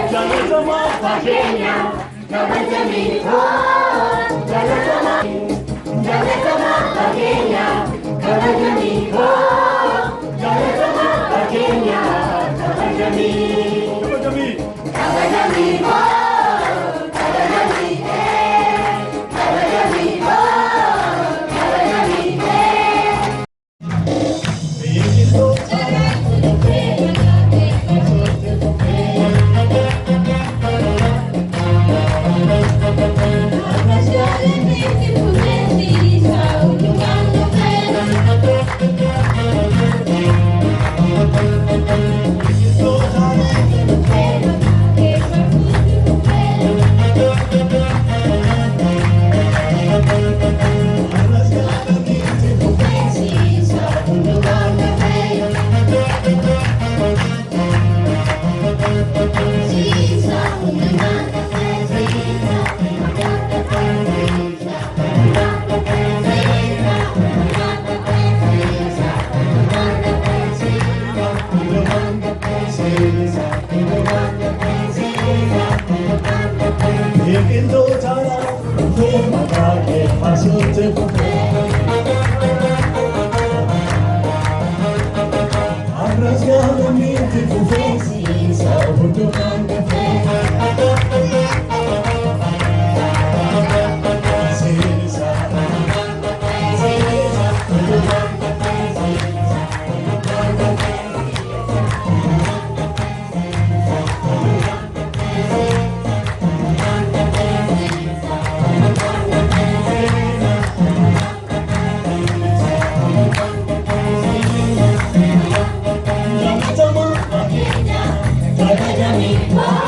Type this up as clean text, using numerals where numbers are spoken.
Jangan semua pakainya, jangan semua, jangan semua, jangan semua pakainya, jangan semua, jangan semua pakainya, jangan jami, jangan jami, jangan jami, jangan jami, jangan jami, Pintu jalan terima kasih masuk terbuka. Abras jalan mimpi profesi untuk kafe. Jangan